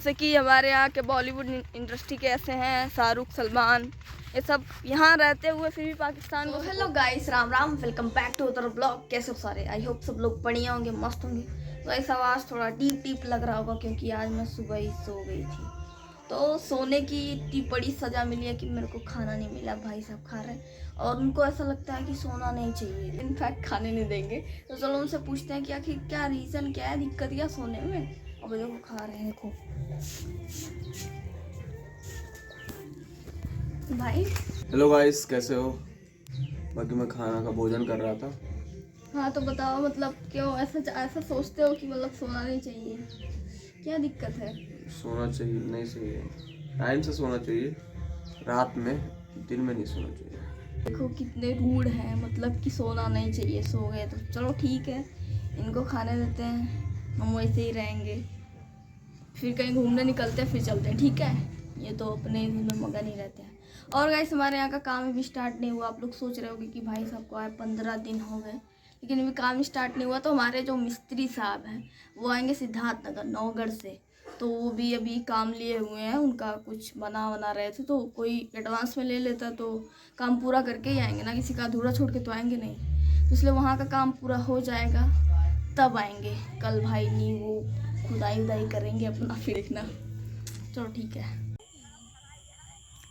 जैसे कि हमारे यहाँ के बॉलीवुड इंडस्ट्री के ऐसे हैं शाहरुख, सलमान, ये सब यहाँ रहते हुए फिर भी पाकिस्तान को। Hello guys, Ram Ram, welcome back to other blog. कैसे हो सारे? आई होप सब लोग बढ़िया होंगे, मस्त होंगे। तो ऐसा आवाज़ थोड़ा डीप लग रहा होगा क्योंकि आज मैं सुबह ही सो गई थी। तो सोने की इतनी बड़ी सज़ा मिली है कि मेरे को खाना नहीं मिला। भाई साहब खा रहे हैं और उनको ऐसा लगता है कि सोना नहीं चाहिए, इनफैक्ट खाने नहीं देंगे। तो चलो उनसे पूछते हैं कि आखिर क्या रीज़न, क्या है दिक्कत क्या सोने में। अब देखो खा रहे हैं खूब भाई। हेलो गाइस, कैसे हो? बाकी मैं खाना का भोजन कर रहा था। हाँ तो बताओ, मतलब क्यों ऐसा सोचते हो कि मतलब सोना नहीं चाहिए? क्या दिक्कत है? सोना चाहिए, नहीं चाहिए, टाइम से सोना चाहिए, रात में, दिन में नहीं सोना चाहिए। देखो कितने रूड हैं, मतलब कि सोना नहीं चाहिए, सो गए तो चलो ठीक है, इनको खाने देते हैं, हम वैसे ही रहेंगे। फिर कहीं घूमने निकलते हैं, फिर चलते हैं, ठीक है? ये तो अपने में मगन ही रहते हैं। और गाइस, हमारे यहाँ का काम भी स्टार्ट नहीं हुआ। आप लोग सोच रहे होगे कि भाई साहब को आए 15 दिन हो गए, लेकिन अभी काम स्टार्ट नहीं हुआ। तो हमारे जो मिस्त्री साहब हैं वो आएंगे सिद्धार्थ नगर नौगढ़ से। तो वो भी अभी काम लिए हुए हैं, उनका कुछ बना रहे थे, तो कोई एडवांस में ले लेता तो काम पूरा करके ही आएंगे ना, किसी का अधूरा छोड़ के तो आएंगे नहीं। तो इसलिए वहाँ का काम पूरा हो जाएगा तब आएंगे। कल भाई नहीं, वो खुदाई उदाई करेंगे अपना, फिर देखना। चलो ठीक है।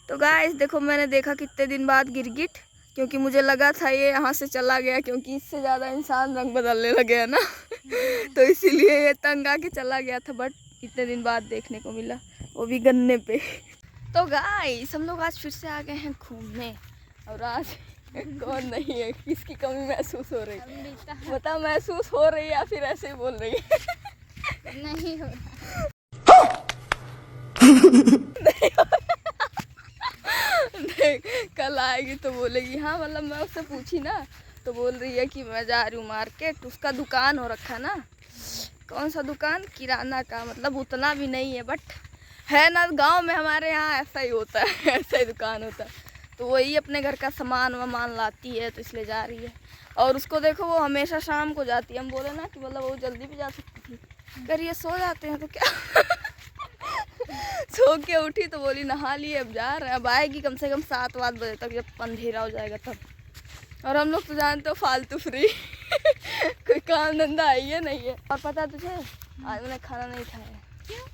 तो गाइस देखो, मैंने देखा कितने दिन बाद गिरगिट, क्योंकि मुझे लगा था ये यहाँ से चला गया, क्योंकि इससे ज़्यादा इंसान रंग बदलने लगे है ना तो इसीलिए ये तंग आके चला गया था। बट इतने दिन बाद देखने को मिला, वो भी गन्ने पे। तो गाइस हम लोग आज फिर से आ गए हैं घूमने। और आज कौन नहीं है, किसकी कमी महसूस हो रही है? बता, महसूस हो रही है या फिर ऐसे ही बोल रही है? नहीं हो देख, कल आएगी तो बोलेगी हाँ, मतलब मैं उससे पूछी ना तो बोल रही है कि मैं जा रही हूँ मार्केट। उसका दुकान हो रखा ना, कौन सा दुकान? किराना का। मतलब उतना भी नहीं है, बट है ना, गांव में हमारे यहाँ ऐसा ही होता है ऐसा ही दुकान होता है। तो वही अपने घर का सामान वामान लाती है, तो इसलिए जा रही है। और उसको देखो, वो हमेशा शाम को जाती है। हम बोले ना कि मतलब वो जल्दी भी जा सकती थी, अगर ये सो जाते हैं तो क्या सो के उठी तो बोली नहा लिए, अब जा रहे हैं। अब आएगी कम से कम 7-8 बजे तक, जब अंधेरा हो जाएगा तब। और हम लोग तो जानते हो फालतू फ्री कोई काम धंधा है ये नहीं है। और पता तुझे, आज मैंने खाना नहीं खाया। क्यों?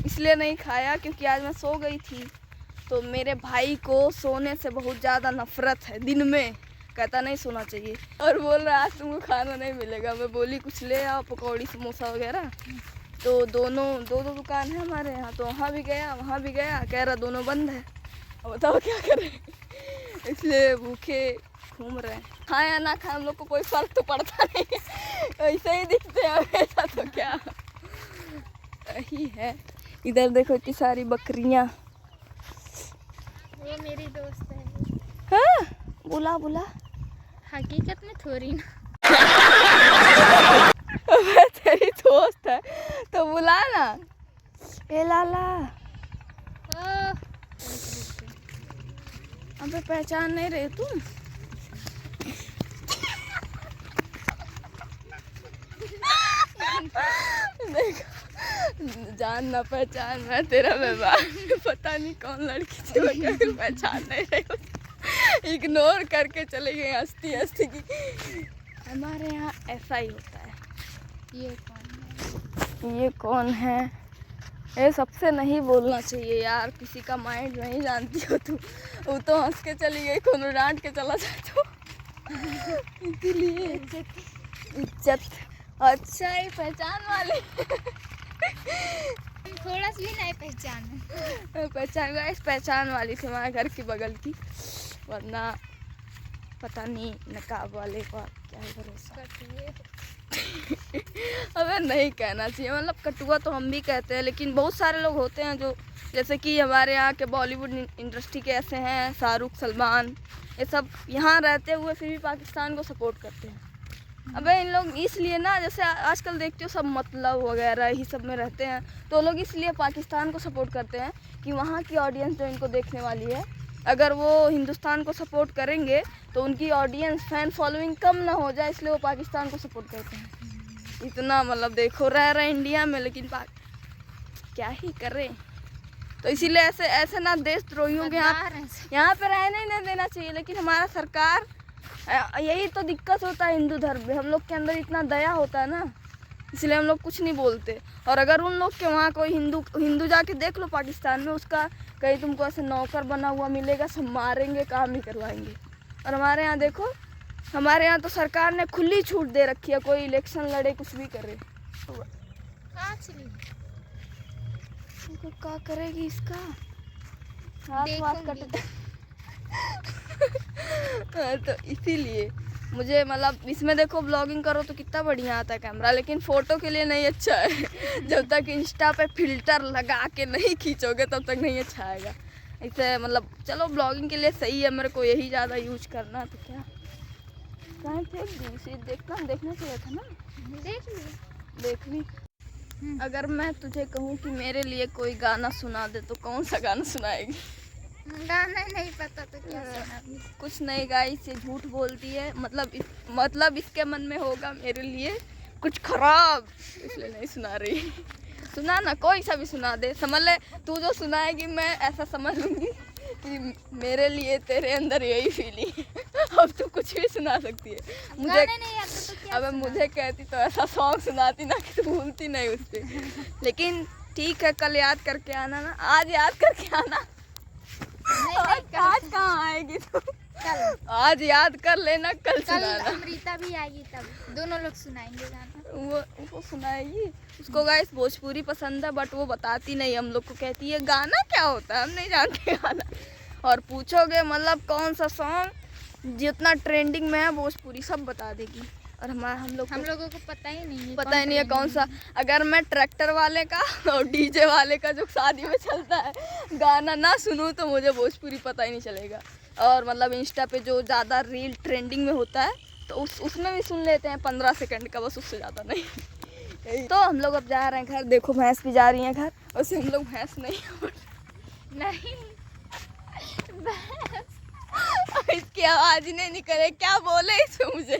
इसलिए नहीं खाया क्योंकि आज मैं सो गई थी। तो मेरे भाई को सोने से बहुत ज़्यादा नफरत है, दिन में कहता नहीं सोना चाहिए, और बोल रहा आज तुमको खाना नहीं मिलेगा। मैं बोली कुछ ले आओ, पकौड़ी समोसा वगैरह। तो दो दुकान है हमारे यहाँ, तो वहाँ भी गया वहाँ भी गया, कह रहा दोनों बंद है। अब बताओ क्या करें इसलिए भूखे घूम रहे हैं। खाए या ना खाए हम लोग को कोई फर्क तो पड़ता नहीं है, ऐसे ही दिखते हैं हमेशा, तो क्या यही है। इधर देखो इतनी सारी बकरियाँ। वो मेरी दोस्त है। हाँ बुला बुला, हकीकत में थोड़ी ना। तेरी दोस्त है तो बुला ना। ए लाला, अबे पहचान नहीं रहे तुम? देखो, जान ना पहचान, मैं तेरा व्यवहार पता नहीं कौन लड़की थी, पहचान नहीं रही, इग्नोर करके चले गए हंसती हंसती की। हमारे यहाँ ऐसा ही होता है। ये कौन है? ये सबसे नहीं बोलना चाहिए यार, किसी का माइंड नहीं जानती हो तुम। वो तो हंस के चली गई, कोनो डांट के चला जाए तो इसीलिए इज्जत। अच्छा ही पहचान वाली थोड़ा सा भी नहीं पहचान गाइस, पहचान वाली थी हमारे घर की बगल की, वरना पता नहीं नकाब वाले का क्या ही भरोसा। अबे नहीं कहना चाहिए, मतलब कटुआ तो हम भी कहते हैं, लेकिन बहुत सारे लोग होते हैं जो, जैसे कि हमारे यहाँ के बॉलीवुड इंडस्ट्री के ऐसे हैं शाहरुख, सलमान, ये सब यहाँ रहते हुए फिर भी पाकिस्तान को सपोर्ट करते हैं। अबे इन लोग इसलिए ना, जैसे आजकल देखते हो सब मतलब वगैरह ही सब में रहते हैं, तो लोग इसलिए पाकिस्तान को सपोर्ट करते हैं कि वहाँ की ऑडियंस जो इनको देखने वाली है, अगर वो हिंदुस्तान को सपोर्ट करेंगे तो उनकी ऑडियंस फैन फॉलोइंग कम ना हो जाए, इसलिए वो पाकिस्तान को सपोर्ट करते हैं। इतना मतलब देखो, रह रहे इंडिया में लेकिन क्या ही करें। तो इसीलिए ऐसे ऐसे ना देशद्रोहियों के यहाँ पे रहने ही नहीं देना चाहिए। लेकिन हमारा सरकार, यही तो दिक्कत होता है हिंदू धर्म में, हम लोग के अंदर इतना दया होता है ना, इसलिए हम लोग कुछ नहीं बोलते। और अगर उन लोग के वहाँ कोई हिंदू जाके देख लो पाकिस्तान में, उसका कहीं तुमको ऐसे नौकर बना हुआ मिलेगा, सब मारेंगे, काम नहीं करवाएंगे। और हमारे यहाँ देखो, हमारे यहाँ तो सरकार ने खुली छूट दे रखी है, कोई इलेक्शन लड़े कुछ भी करे। तो क्या करेगी इसका हाथ वाथ कट तो इसीलिए मुझे मतलब इसमें देखो ब्लॉगिंग करो तो कितना बढ़िया आता है कैमरा, लेकिन फ़ोटो के लिए नहीं अच्छा है। जब तक इंस्टा पे फिल्टर लगा के नहीं खींचोगे तब तक नहीं अच्छा आएगा। इसे मतलब चलो ब्लॉगिंग के लिए सही है, मेरे को यही ज़्यादा यूज करना। तो क्या कहाँ फेंक दी इसे, देखना चाहिए था ना। देख ली। अगर मैं तुझे कहूँ कि मेरे लिए कोई गाना सुना दे तो कौन सा गाना सुनाएगी? गाना नहीं पता तो क्या सुनाऊंगी? कुछ नहीं गाइस, ये झूठ बोलती है। मतलब इसके मन में होगा मेरे लिए कुछ खराब, इसलिए नहीं सुना रही। सुना ना, कोई सा भी सुना दे, समझ ले। तू जो सुनाएगी मैं ऐसा समझ लूँगी कि मेरे लिए तेरे अंदर यही फीलिंग है। अब तू कुछ भी सुना सकती है। मुझे नहीं आता तो क्या अब मुझे कहती तो ऐसा सॉन्ग सुनाती ना कि तू भूलती नहीं उस पर। लेकिन ठीक है, कल याद करके आना ना, आज याद करके आना। आज कहाँ आएगी तू? आज याद कर लेना, कल सुनाना। अमृता भी आएगी तब दोनों लोग सुनाएंगे गाना। वो सुनाएगी। उसको गाइस भोजपुरी पसंद है, बट वो बताती नहीं हम लोग को, कहती है गाना क्या होता है, हम नहीं जानते गाना। और पूछोगे मतलब कौन सा सॉन्ग जितना ट्रेंडिंग में है भोजपुरी, सब बता देगी। और हम लोगों को पता ही नहीं है कौन सा। अगर मैं ट्रैक्टर वाले का और डीजे वाले का जो शादी में चलता है गाना ना सुनूं तो मुझे भोजपुरी पता ही नहीं चलेगा। और मतलब इंस्टा पे जो ज़्यादा रील ट्रेंडिंग में होता है तो उसमें भी सुन लेते हैं 15 सेकंड का, बस उससे ज़्यादा नहीं। तो हम लोग अब जा रहे हैं घर। देखो भैंस भी जा रही हैं घर, वैसे हम लोग भैंस नहीं इसकी आवाज़ ही नहीं निकले, क्या बोले इसमें मुझे।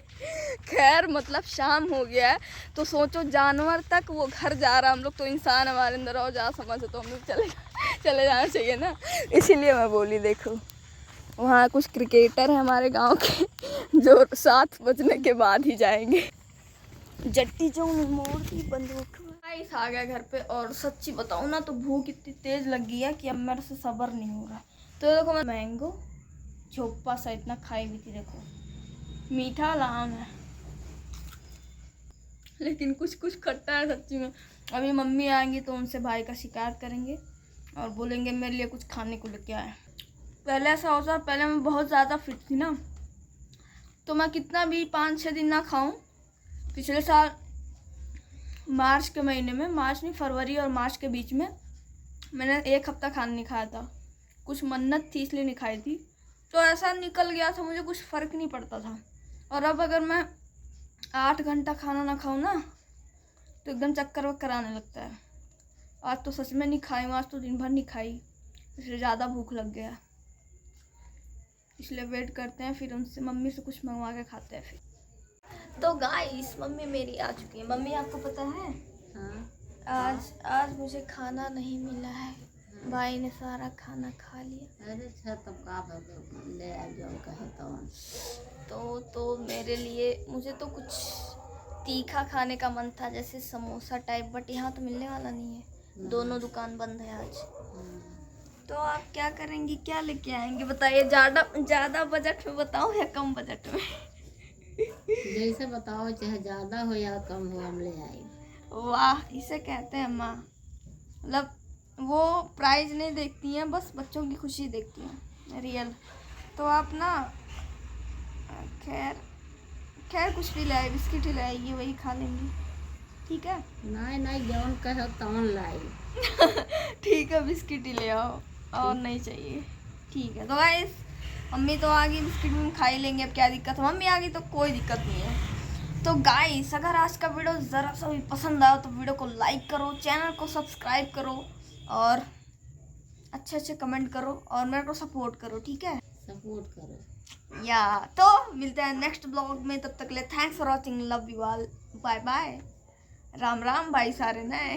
खैर मतलब शाम हो गया है, तो सोचो जानवर तक वो घर जा रहा है, हम लोग तो इंसान हमारे अंदर और ज़्यादा समझ है, तो हम लोग चले जाना चाहिए ना, इसीलिए मैं बोली। देखो वहाँ कुछ क्रिकेटर है हमारे गांव के जो 7 बजने के बाद ही जाएंगे। जट्टी जो मोड़ की बंदूक आ गया घर पे। और सच्ची बताऊँ ना तो भूख इतनी तेज़ लग गई है कि अब मेरे से सब्र नहीं हो रहा। तो देखो मैं मैंगो झोपा सा इतना खाई भी थी, देखो मीठा लाम है लेकिन कुछ खट्टा है सच्ची में। अभी मम्मी आएंगी तो उनसे भाई का शिकायत करेंगे और बोलेंगे मेरे लिए कुछ खाने को लेके आए। पहले ऐसा होता, पहले मैं बहुत ज़्यादा फिट थी ना, तो मैं कितना भी 5-6 दिन ना खाऊं। पिछले साल मार्च के महीने में, मार्च नहीं फरवरी और मार्च के बीच में मैंने 1 हफ्ता खाना नहीं खाया था। कुछ मन्नत थी इसलिए नहीं खाई थी, तो ऐसा निकल गया था, मुझे कुछ फ़र्क नहीं पड़ता था। और अब अगर मैं 8 घंटा खाना ना खाऊं ना तो एकदम चक्कर वक्कर आने लगता है। आज तो सच में नहीं खाई हूँ, आज तो दिन भर नहीं खाई, इसलिए ज़्यादा भूख लग गया। इसलिए वेट करते हैं, फिर उनसे मम्मी से कुछ मंगवा के खाते हैं फिर। तो गाइस मम्मी मेरी आ चुकी है। मम्मी आपको पता है आज मुझे खाना नहीं मिला है, भाई ने सारा खाना खा लिया। अरे अच्छा तब का ले आ जाओ कहे तो मेरे लिए मुझे तो कुछ तीखा खाने का मन था, जैसे समोसा टाइप, बट यहाँ तो मिलने वाला नहीं है, दोनों दुकान बंद है आज। तो आप क्या करेंगी, क्या लेके आएंगे बताइए? ज़्यादा बजट में बताओ या कम बजट में? जैसे बताओ, चाहे ज़्यादा हो या कम हो, हम ले आए। वाह, इसे कहते हैं माँ। मतलब वो प्राइस नहीं देखती हैं, बस बच्चों की खुशी देखती हैं रियल। तो आप ना खैर कुछ भी लाए, बिस्किट ही लाएगी, वही खा लेंगी, ठीक है? नहीं जौन कहो तौन लाई। ठीक है, बिस्किट ही ले आओ, और नहीं चाहिए, ठीक है? तो गाइस मम्मी तो आ गई, बिस्किट में खा ही लेंगे, अब क्या दिक्कत है, मम्मी आ गई तो कोई दिक्कत नहीं है। तो गाइस अगर आज का वीडियो ज़रा सा भी पसंद आया तो वीडियो को लाइक करो, चैनल को सब्सक्राइब करो और अच्छे कमेंट करो और मेरे को सपोर्ट करो, ठीक है? सपोर्ट करो तो मिलते हैं नेक्स्ट ब्लॉग में, तब तक ले thanks for watching, love you all, bye bye, Ram Ram भाई सारे नए।